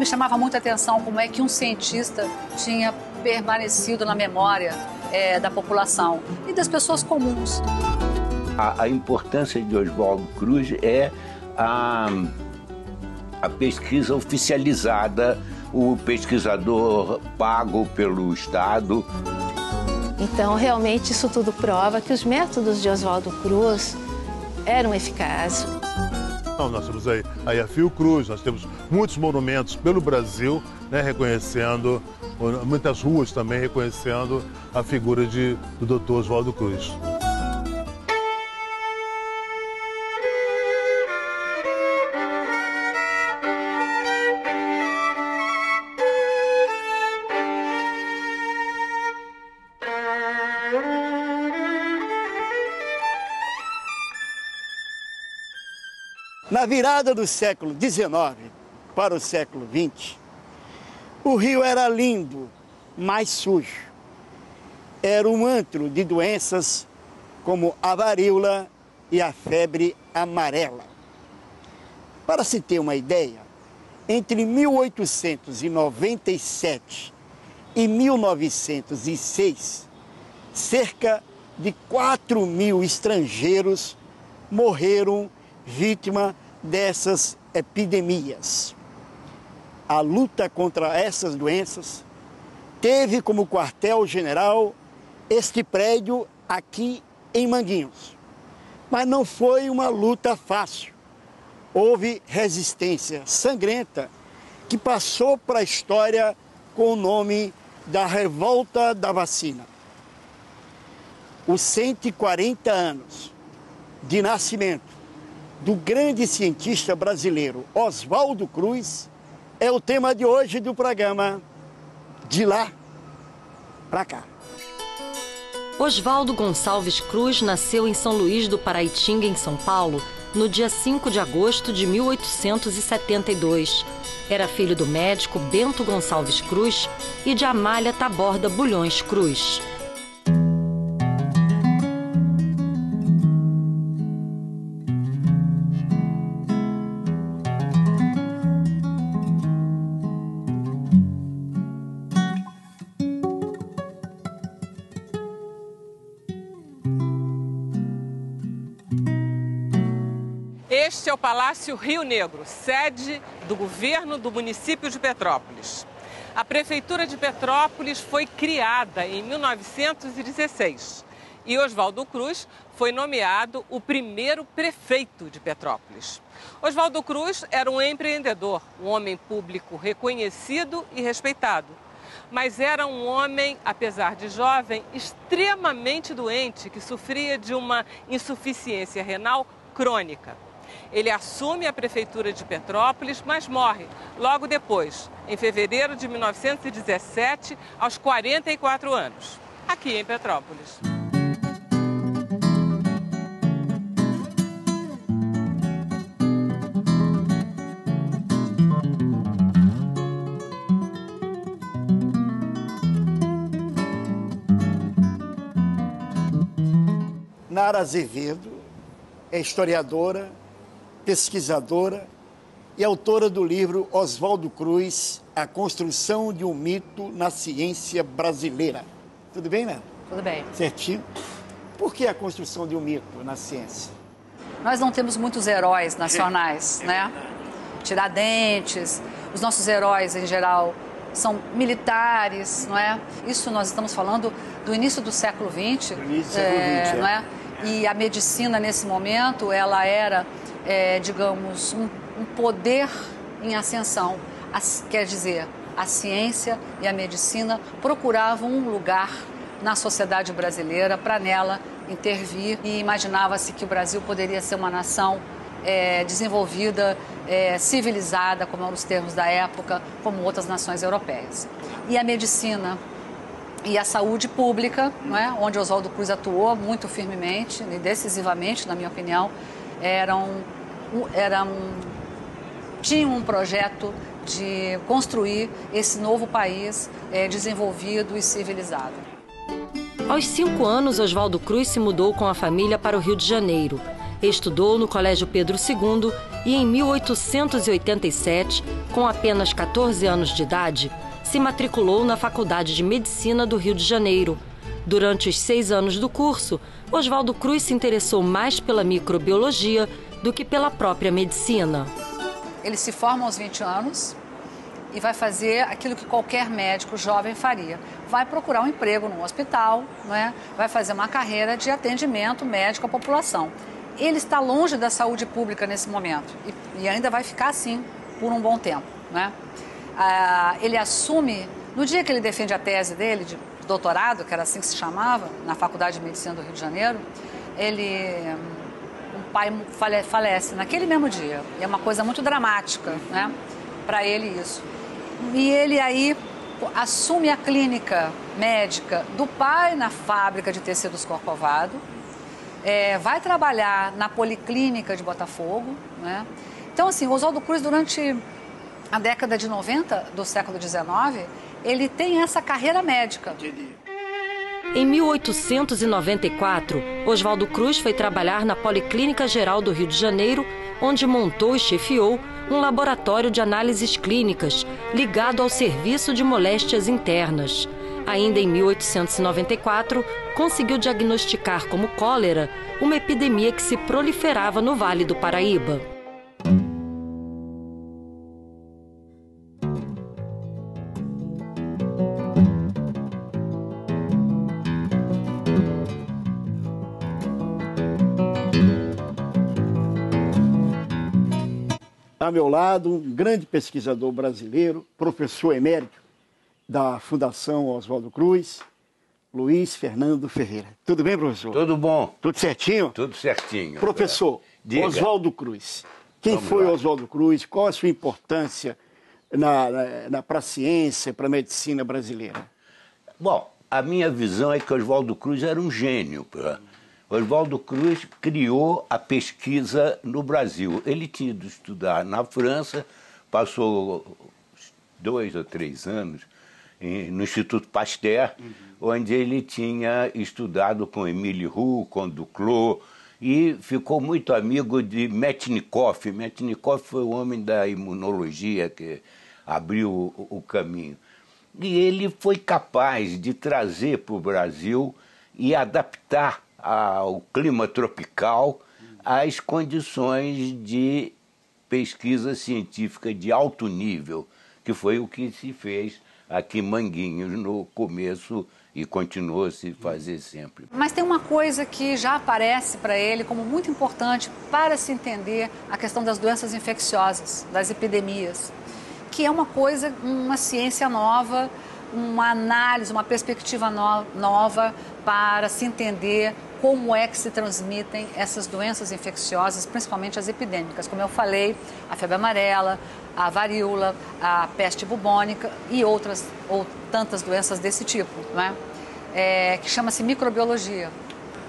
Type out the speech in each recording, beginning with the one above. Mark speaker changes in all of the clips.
Speaker 1: me chamava muita atenção como é que um cientista tinha permanecido na memória da população e das pessoas comuns.
Speaker 2: A importância de Oswaldo Cruz é a pesquisa oficializada, o pesquisador pago pelo Estado.
Speaker 3: Então, realmente, isso tudo prova que os métodos de Oswaldo Cruz eram eficazes.
Speaker 4: Nós temos aí a Fiocruz, nós temos muitos monumentos pelo Brasil, né, reconhecendo, muitas ruas também reconhecendo a figura do Dr. Oswaldo Cruz.
Speaker 5: Na virada do século XIX para o século XX, o Rio era lindo, mas sujo. Era um antro de doenças como a varíola e a febre amarela. Para se ter uma ideia, entre 1897 e 1906, cerca de 4.000 estrangeiros morreram vítima dessas epidemias. A luta contra essas doenças teve como quartel-general este prédio aqui em Manguinhos. Mas não foi uma luta fácil. Houve resistência sangrenta que passou para a história com o nome da Revolta da Vacina. Os 140 anos de nascimento do grande cientista brasileiro Oswaldo Cruz é o tema de hoje do programa De Lá Pra Cá.
Speaker 6: Oswaldo Gonçalves Cruz nasceu em São Luís do Paraitinga, em São Paulo, no dia 5 de agosto de 1872. Era filho do médico Bento Gonçalves Cruz e de Amália Taborda Bulhões Cruz.
Speaker 7: Este é o Palácio Rio Negro, sede do governo do município de Petrópolis. A Prefeitura de Petrópolis foi criada em 1916 e Oswaldo Cruz foi nomeado o primeiro prefeito de Petrópolis. Oswaldo Cruz era um empreendedor, um homem público reconhecido e respeitado. Mas era um homem, apesar de jovem, extremamente doente, que sofria de uma insuficiência renal crônica. Ele assume a prefeitura de Petrópolis, mas morre logo depois, em fevereiro de 1917, aos 44 anos, aqui em Petrópolis.
Speaker 5: Nara Azevedo é historiadora, pesquisadora e autora do livro Oswaldo Cruz, A Construção de um Mito na Ciência Brasileira. Tudo bem, né?
Speaker 1: Tudo bem.
Speaker 5: Certinho. Por que a construção de um mito na ciência?
Speaker 1: Nós não temos muitos heróis nacionais, né? Tiradentes, os nossos heróis, em geral, são militares, não é? Isso nós estamos falando do início do século XX, não é? E a medicina, nesse momento, ela era, digamos, um poder em ascensão. Quer dizer, a ciência e a medicina procuravam um lugar na sociedade brasileira para nela intervir e imaginava-se que o Brasil poderia ser uma nação desenvolvida, civilizada, como eram os termos da época, como outras nações europeias. E a medicina e a saúde pública, não é? Onde Oswaldo Cruz atuou muito firmemente e decisivamente, na minha opinião, tinham um projeto de construir esse novo país desenvolvido e civilizado.
Speaker 6: Aos 5 anos, Oswaldo Cruz se mudou com a família para o Rio de Janeiro. Estudou no Colégio Pedro II e, em 1887, com apenas 14 anos de idade, se matriculou na Faculdade de Medicina do Rio de Janeiro. Durante os 6 anos do curso, Oswaldo Cruz se interessou mais pela microbiologia do que pela própria medicina.
Speaker 1: Ele se forma aos 20 anos e vai fazer aquilo que qualquer médico jovem faria. Vai procurar um emprego num hospital, né? Vai fazer uma carreira de atendimento médico à população. Ele está longe da saúde pública nesse momento e ainda vai ficar assim por um bom tempo, né? Ele assume, no dia que ele defende a tese dele de doutorado, que era assim que se chamava, na Faculdade de Medicina do Rio de Janeiro, o pai falece naquele mesmo dia. E é uma coisa muito dramática, né? Para ele isso. E ele aí assume a clínica médica do pai na fábrica de tecidos Corcovado, vai trabalhar na Policlínica de Botafogo, né? Então, assim, Oswaldo Cruz, durante a década de 90 do século XIX, ele tem essa carreira médica.
Speaker 6: Em 1894, Oswaldo Cruz foi trabalhar na Policlínica Geral do Rio de Janeiro, onde montou e chefiou um laboratório de análises clínicas ligado ao Serviço de Moléstias Internas. Ainda em 1894, conseguiu diagnosticar como cólera uma epidemia que se proliferava no Vale do Paraíba.
Speaker 5: Ao meu lado, um grande pesquisador brasileiro, professor emérito da Fundação Oswaldo Cruz, Luiz Fernando Ferreira. Tudo bem, professor?
Speaker 2: Tudo bom.
Speaker 5: Tudo certinho?
Speaker 2: Tudo certinho.
Speaker 5: Professor, Oswaldo Cruz. Quem foi Oswaldo Cruz? Qual a sua importância para a ciência, para a medicina brasileira?
Speaker 2: Bom, a minha visão é que Oswaldo Cruz era um gênio. Oswaldo Cruz criou a pesquisa no Brasil. Ele tinha ido estudar na França, passou 2 ou 3 anos no Instituto Pasteur, onde ele tinha estudado com Émile Roux, com Duclos, e ficou muito amigo de Metchnikoff. Metchnikoff foi o homem da imunologia que abriu o caminho. E ele foi capaz de trazer para o Brasil e adaptar ao clima tropical as condições de pesquisa científica de alto nível, que foi o que se fez aqui em Manguinhos no começo e continuou a se fazer sempre.
Speaker 1: Mas tem uma coisa que já aparece para ele como muito importante para se entender a questão das doenças infecciosas, das epidemias, que é uma coisa, uma ciência nova, uma análise, uma perspectiva nova para se entender como é que se transmitem essas doenças infecciosas, principalmente as epidêmicas. Como eu falei, a febre amarela, a varíola, a peste bubônica e outras ou tantas doenças desse tipo, né? Que chama-se microbiologia.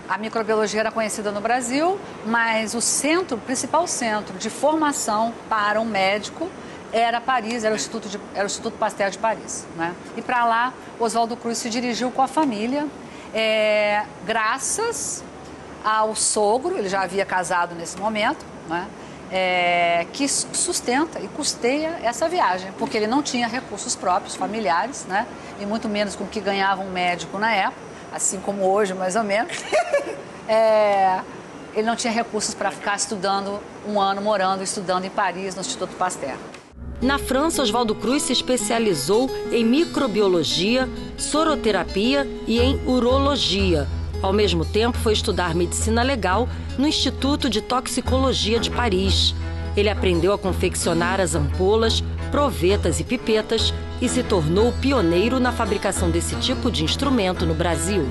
Speaker 1: A microbiologia era conhecida no Brasil, mas o principal centro de formação para um médico era Paris, era o Instituto Pasteur de Paris, né? E para lá, Oswaldo Cruz se dirigiu com a família, graças ao sogro, ele já havia casado nesse momento, né? Que sustenta e custeia essa viagem, porque ele não tinha recursos próprios, familiares, né? E muito menos com o que ganhava um médico na época, assim como hoje, mais ou menos. Ele não tinha recursos para ficar estudando um ano, estudando em Paris, no Instituto Pasteur.
Speaker 6: Na França, Oswaldo Cruz se especializou em microbiologia, soroterapia e em urologia. Ao mesmo tempo, foi estudar medicina legal no Instituto de Toxicologia de Paris. Ele aprendeu a confeccionar as ampolas, provetas e pipetas e se tornou pioneiro na fabricação desse tipo de instrumento no Brasil.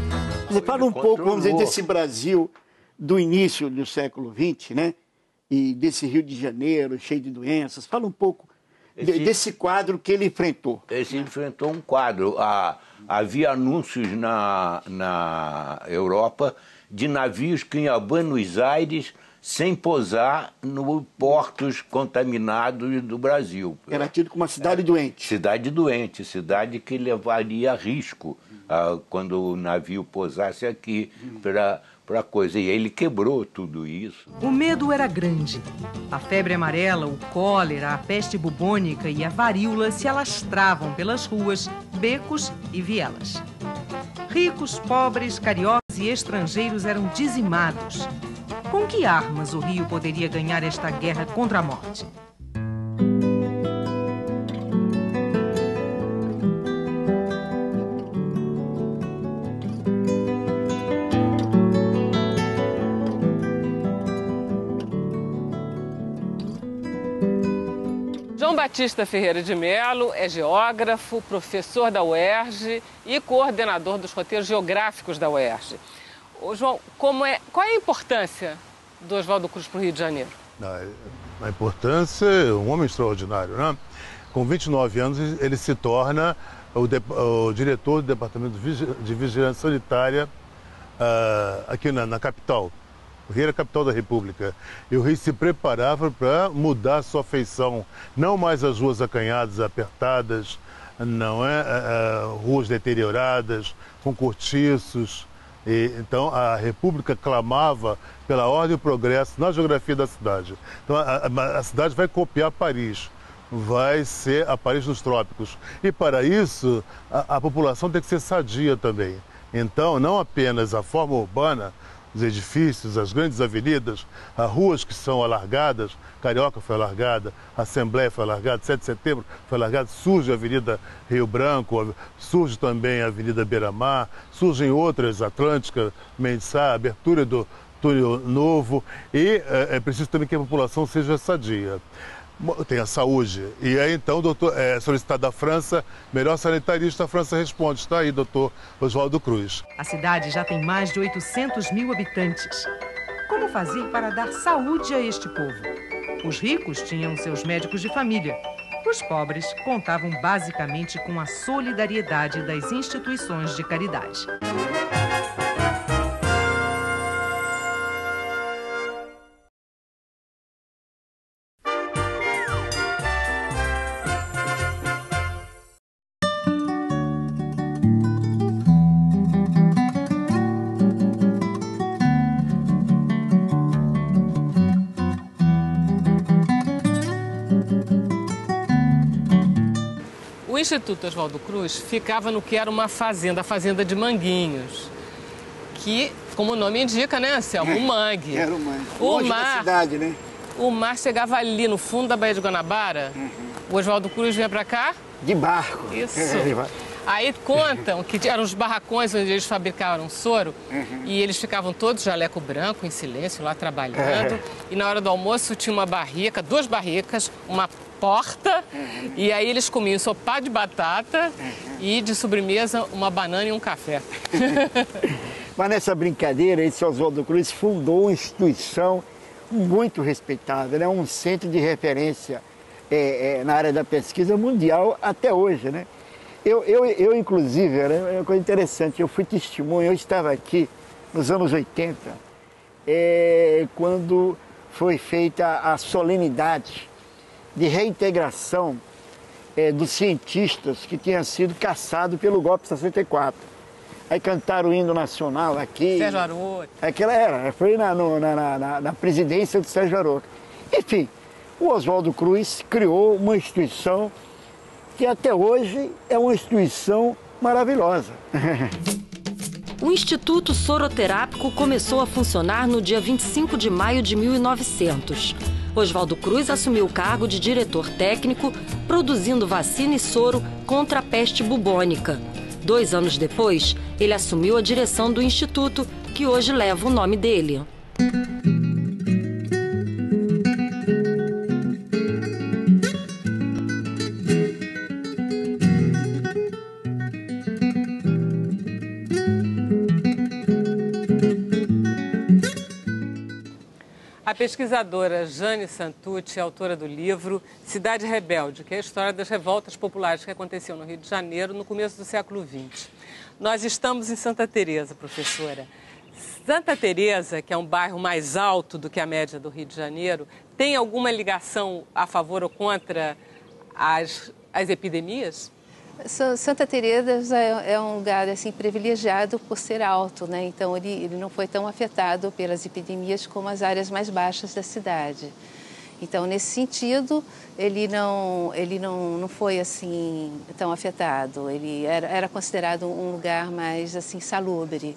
Speaker 5: Você fala um pouco, vamos dizer, desse Brasil do início do século XX, né? E desse Rio de Janeiro, cheio de doenças. Fala um pouco desse quadro que ele enfrentou.
Speaker 2: Ele enfrentou um quadro. Havia anúncios na Europa de navios que iam a Buenos Aires sem pousar nos portos contaminados do Brasil.
Speaker 5: Era tido como uma cidade doente.
Speaker 2: Cidade doente, cidade que levaria risco quando o navio pousasse aqui, para coisa. E ele quebrou tudo isso.
Speaker 8: O medo era grande. A febre amarela, o cólera, a peste bubônica e a varíola se alastravam pelas ruas, becos e vielas. Ricos, pobres, cariocas e estrangeiros eram dizimados. Com que armas o Rio poderia ganhar esta guerra contra a morte?
Speaker 7: João Batista Ferreira de Melo é geógrafo, professor da UERJ e coordenador dos roteiros geográficos da UERJ. Ô, João, qual é a importância do Oswaldo Cruz para o Rio de Janeiro?
Speaker 4: A importância é um homem extraordinário, né? Com 29 anos, ele se torna o diretor do Departamento de Vigilância Sanitária aqui na capital. O Rio era a capital da República. E o Rio se preparava para mudar sua feição. Não mais as ruas acanhadas, apertadas, não é? Ruas deterioradas, com cortiços. Então, a República clamava pela ordem e o progresso na geografia da cidade. Então, a cidade vai copiar Paris, vai ser a Paris dos trópicos. E, para isso, a população tem que ser sadia também. Então, não apenas a forma urbana, os edifícios, as grandes avenidas, as ruas que são alargadas, Carioca foi alargada, Assembleia foi alargada, 7 de setembro foi alargada, surge a Avenida Rio Branco, surge também a Avenida Beira-Mar, surgem outras, Atlântica, Mensá, abertura do túnel novo, e é preciso também que a população seja sadia. Tem a saúde. E aí, então, doutor, solicitado da França, melhor sanitarista, a França responde. Está aí, doutor Oswaldo Cruz.
Speaker 8: A cidade já tem mais de 800 mil habitantes. Como fazer para dar saúde a este povo? Os ricos tinham seus médicos de família. Os pobres contavam basicamente com a solidariedade das instituições de caridade.
Speaker 7: O Instituto Oswaldo Cruz ficava no que era uma fazenda, a Fazenda de Manguinhos, que, como o nome indica, né, Anselmo? O mangue.
Speaker 5: Era o mangue. Longe da cidade, né?
Speaker 7: O mar chegava ali no fundo da Baía de Guanabara. O Oswaldo Cruz vinha para cá?
Speaker 5: De barco.
Speaker 7: Isso. Aí contam que eram os barracões onde eles fabricavam soro e eles ficavam todos de jaleco branco, em silêncio, lá trabalhando. E na hora do almoço tinha uma barrica, 2 barricas, uma porta, e aí eles comiam ensopado de batata e de sobremesa uma banana e um café.
Speaker 5: Mas nessa brincadeira, esse Oswaldo Cruz fundou uma instituição muito respeitada, né? Um centro de referência na área da pesquisa mundial até hoje, né? Eu inclusive, é uma coisa interessante, eu fui testemunha, eu estava aqui nos anos 80, quando foi feita a solenidade de reintegração dos cientistas que tinham sido caçados pelo golpe de 64. Aí cantaram o hino nacional aqui.
Speaker 7: Sérgio Aroca.
Speaker 5: Foi na presidência do Sérgio Aroca. Enfim, o Oswaldo Cruz criou uma instituição que até hoje é uma instituição maravilhosa.
Speaker 6: O Instituto Soroterápico começou a funcionar no dia 25 de maio de 1900. Oswaldo Cruz assumiu o cargo de diretor técnico, produzindo vacina e soro contra a peste bubônica. 2 anos depois, ele assumiu a direção do Instituto, que hoje leva o nome dele.
Speaker 7: A pesquisadora Jane Santucci é autora do livro Cidade Rebelde, que é a história das revoltas populares que aconteciam no Rio de Janeiro no começo do século XX. Nós estamos em Santa Teresa, professora. Santa Teresa, que é um bairro mais alto do que a média do Rio de Janeiro, tem alguma ligação a favor ou contra as epidemias?
Speaker 3: Santa Teresa é um lugar assim privilegiado por ser alto, né? Então ele não foi tão afetado pelas epidemias como as áreas mais baixas da cidade. Então, nesse sentido, ele não foi assim tão afetado. Ele era considerado um lugar mais assim salubre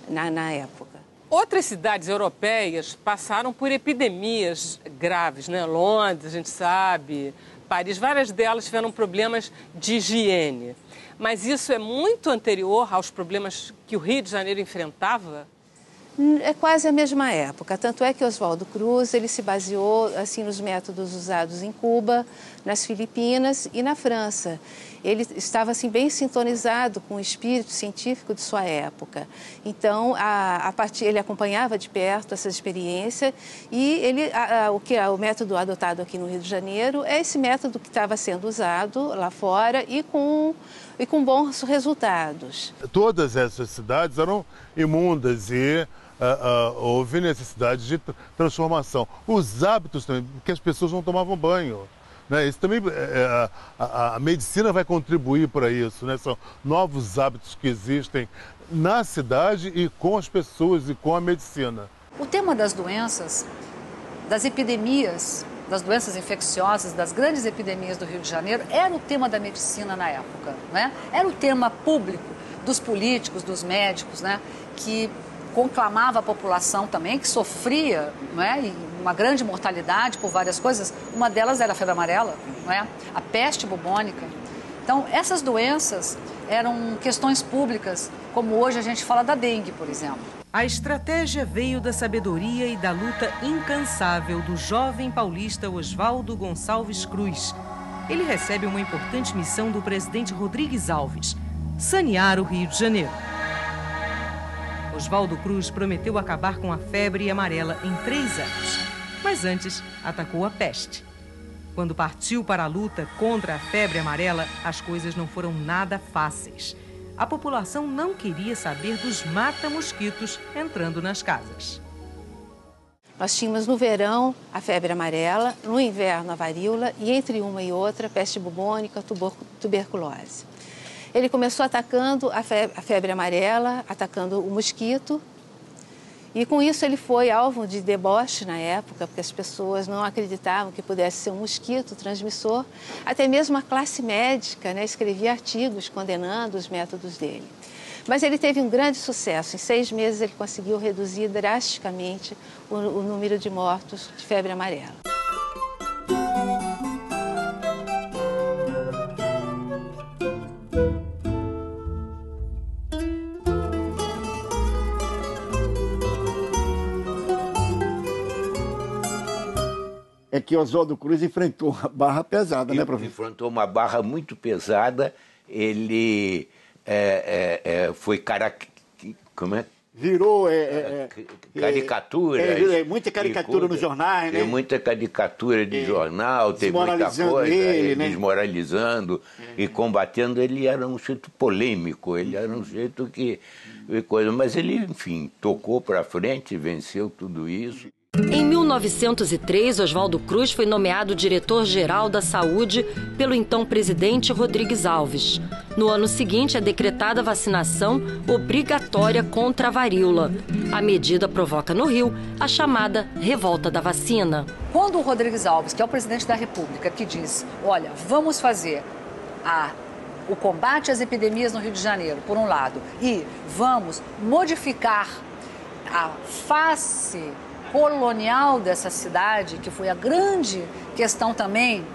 Speaker 3: na época.
Speaker 7: Outras cidades europeias passaram por epidemias graves, né? Londres, a gente sabe, Paris, várias delas tiveram problemas de higiene. Mas isso é muito anterior aos problemas que o Rio de Janeiro enfrentava?
Speaker 3: É quase a mesma época, tanto é que Oswaldo Cruz ele se baseou assim nos métodos usados em Cuba, nas Filipinas e na França. Ele estava assim bem sintonizado com o espírito científico de sua época. Então, ele acompanhava de perto essa experiência e o método adotado aqui no Rio de Janeiro é esse método que estava sendo usado lá fora e com bons resultados.
Speaker 4: Todas essas cidades eram imundas e houve necessidade de transformação. Os hábitos também, porque as pessoas não tomavam banho. Né? Isso também, a medicina vai contribuir para isso. Né? São novos hábitos que existem na cidade e com as pessoas e com a medicina.
Speaker 1: O tema das doenças, das epidemias, das doenças infecciosas, das grandes epidemias do Rio de Janeiro, era o tema da medicina na época. Né? Era o tema público dos políticos, dos médicos, né? Que conclamava a população também, que sofria, não é? E uma grande mortalidade por várias coisas. Uma delas era a febre amarela, não é? A peste bubônica. Então, essas doenças eram questões públicas, como hoje a gente fala da dengue, por exemplo.
Speaker 8: A estratégia veio da sabedoria e da luta incansável do jovem paulista Oswaldo Gonçalves Cruz. Ele recebe uma importante missão do presidente Rodrigues Alves: sanear o Rio de Janeiro. Oswaldo Cruz prometeu acabar com a febre amarela em 3 anos, mas antes atacou a peste. Quando partiu para a luta contra a febre amarela, as coisas não foram nada fáceis. A população não queria saber dos mata-mosquitos entrando nas casas.
Speaker 3: Nós tínhamos no verão a febre amarela, no inverno a varíola e entre uma e outra a peste bubônica, tuberculose. Ele começou atacando a febre amarela, atacando o mosquito. E com isso ele foi alvo de deboche na época, porque as pessoas não acreditavam que pudesse ser um mosquito transmissor. Até mesmo a classe médica, né, escrevia artigos condenando os métodos dele. Mas ele teve um grande sucesso. Em 6 meses ele conseguiu reduzir drasticamente o número de mortos de febre amarela.
Speaker 5: É que Oswaldo Cruz enfrentou uma barra pesada, né, professor?
Speaker 2: Enfrentou uma barra muito pesada. Ele foi como é?
Speaker 5: Virou
Speaker 2: caricatura.
Speaker 5: Muita caricatura nos jornais, né?
Speaker 2: Tem muita caricatura de jornal, tem muita coisa.
Speaker 5: Ele, né?
Speaker 2: Desmoralizando e combatendo. Ele era um sujeito polêmico, ele era um sujeito que... Mas ele, enfim, tocou para frente, venceu tudo isso.
Speaker 6: Em 1903, Oswaldo Cruz foi nomeado diretor-geral da Saúde pelo então presidente Rodrigues Alves. No ano seguinte, é decretada a vacinação obrigatória contra a varíola. A medida provoca no Rio a chamada revolta da vacina.
Speaker 1: Quando o Rodrigues Alves, que é o presidente da República, que diz, olha, vamos fazer o combate às epidemias no Rio de Janeiro, por um lado, e vamos modificar a face colonial dessa cidade, que foi a grande questão também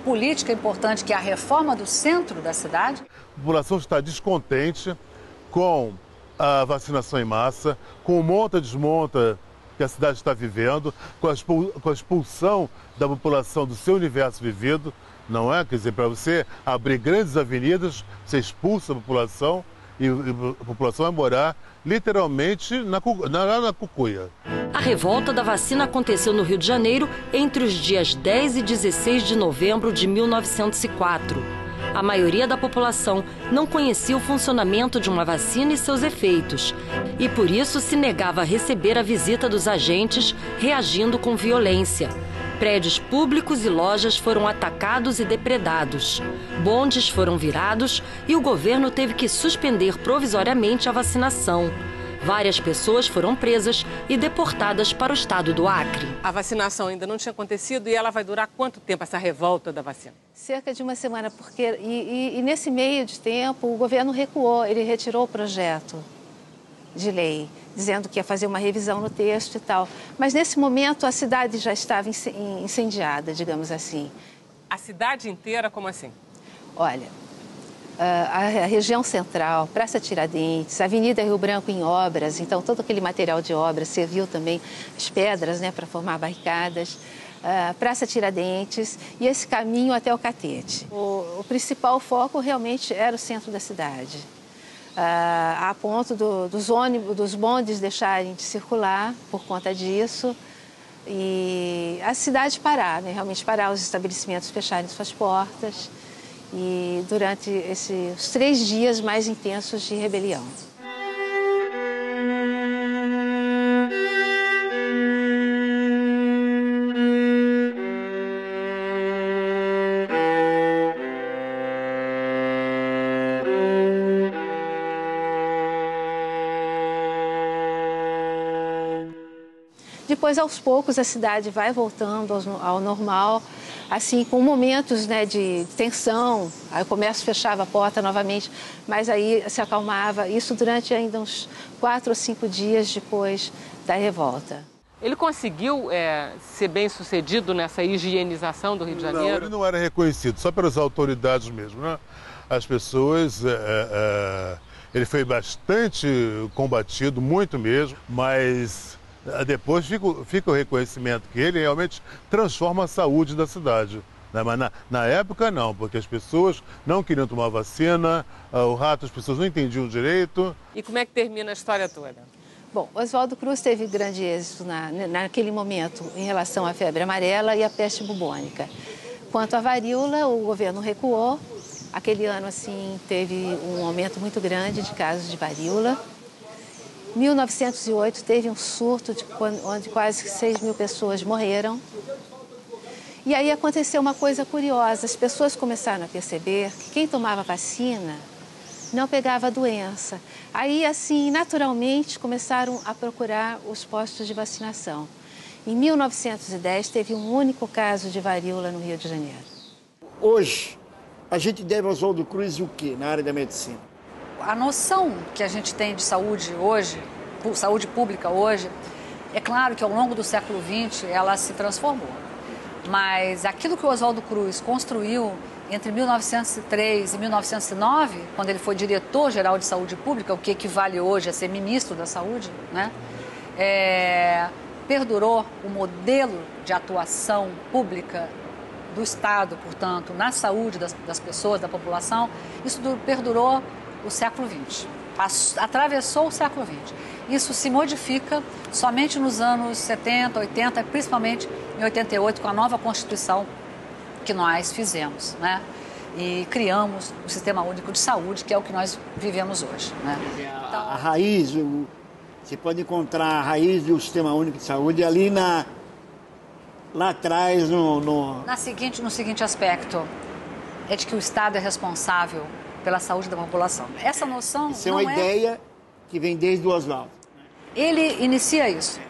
Speaker 1: política importante, que é a reforma do centro da cidade.
Speaker 4: A população está descontente com a vacinação em massa, com o monta-desmonta que a cidade está vivendo, com a expulsão da população do seu universo vivido, não é? Quer dizer, para você abrir grandes avenidas, você expulsa a população e a população vai morar literalmente na cucuia.
Speaker 6: A revolta da vacina aconteceu no Rio de Janeiro entre os dias 10 e 16 de novembro de 1904. A maioria da população não conhecia o funcionamento de uma vacina e seus efeitos, e por isso se negava a receber a visita dos agentes, reagindo com violência. Prédios públicos e lojas foram atacados e depredados. Bondes foram virados e o governo teve que suspender provisoriamente a vacinação. Várias pessoas foram presas e deportadas para o estado do Acre.
Speaker 7: A vacinação ainda não tinha acontecido e ela vai durar quanto tempo, essa revolta da vacina?
Speaker 3: Cerca de uma semana, porque nesse meio de tempo o governo recuou, ele retirou o projeto de lei, dizendo que ia fazer uma revisão no texto e tal. Mas nesse momento a cidade já estava incendiada, digamos assim.
Speaker 7: A cidade inteira, como assim?
Speaker 3: Olha, a região central, Praça Tiradentes, Avenida Rio Branco em obras, então todo aquele material de obras serviu também as pedras, né, para formar barricadas, Praça Tiradentes e esse caminho até o Catete. O principal foco realmente era o centro da cidade, a ponto dos bondes deixarem de circular por conta disso e a cidade parar, né, realmente parar, os estabelecimentos fecharem suas portas. E durante os 3 dias mais intensos de rebelião. Depois, aos poucos, a cidade vai voltando ao normal, assim, com momentos, né, de tensão. Aí o comércio fechava a porta novamente, mas aí se acalmava. Isso durante ainda uns 4 ou 5 dias depois da revolta.
Speaker 7: Ele conseguiu ser bem sucedido nessa higienização do Rio de Janeiro?
Speaker 4: Não, ele não era reconhecido, só pelas autoridades mesmo, né? As pessoas... ele foi bastante combatido, muito mesmo, mas... Depois fica o reconhecimento que ele realmente transforma a saúde da cidade. Né? Mas na época não, porque as pessoas não queriam tomar vacina, o rato as pessoas não entendiam direito.
Speaker 7: E como é que termina a história toda?
Speaker 3: Bom, Oswaldo Cruz teve grande êxito naquele momento em relação à febre amarela e à peste bubônica. Quanto à varíola, o governo recuou. Aquele ano, assim, teve um aumento muito grande de casos de varíola. Em 1908 teve um surto onde quase 6.000 pessoas morreram. E aí aconteceu uma coisa curiosa, as pessoas começaram a perceber que quem tomava vacina não pegava a doença. Aí, assim, naturalmente começaram a procurar os postos de vacinação. Em 1910 teve um único caso de varíola no Rio de Janeiro.
Speaker 5: Hoje, a gente deve ao Oswaldo Cruz o quê na área da medicina?
Speaker 1: A noção que a gente tem de saúde hoje, saúde pública hoje, é claro que ao longo do século XX ela se transformou. Mas aquilo que o Oswaldo Cruz construiu entre 1903 e 1909, quando ele foi diretor-geral de saúde pública, o que equivale hoje a ser ministro da saúde, né? Perdurou o modelo de atuação pública do Estado, portanto, na saúde das pessoas, da população. Isso perdurou o século XX, atravessou o século XX. Isso se modifica somente nos anos 70, 80, principalmente em 88, com a nova Constituição que nós fizemos, né? E criamos o Sistema Único de Saúde, que é o que nós vivemos hoje, né?
Speaker 5: Então, a raiz, você pode encontrar a raiz do Sistema Único de Saúde ali lá atrás, no
Speaker 1: seguinte aspecto, é de que o Estado é responsável pela saúde da população. Essa noção
Speaker 5: Isso é uma ideia que vem desde o Oswaldo.
Speaker 1: Ele inicia isso.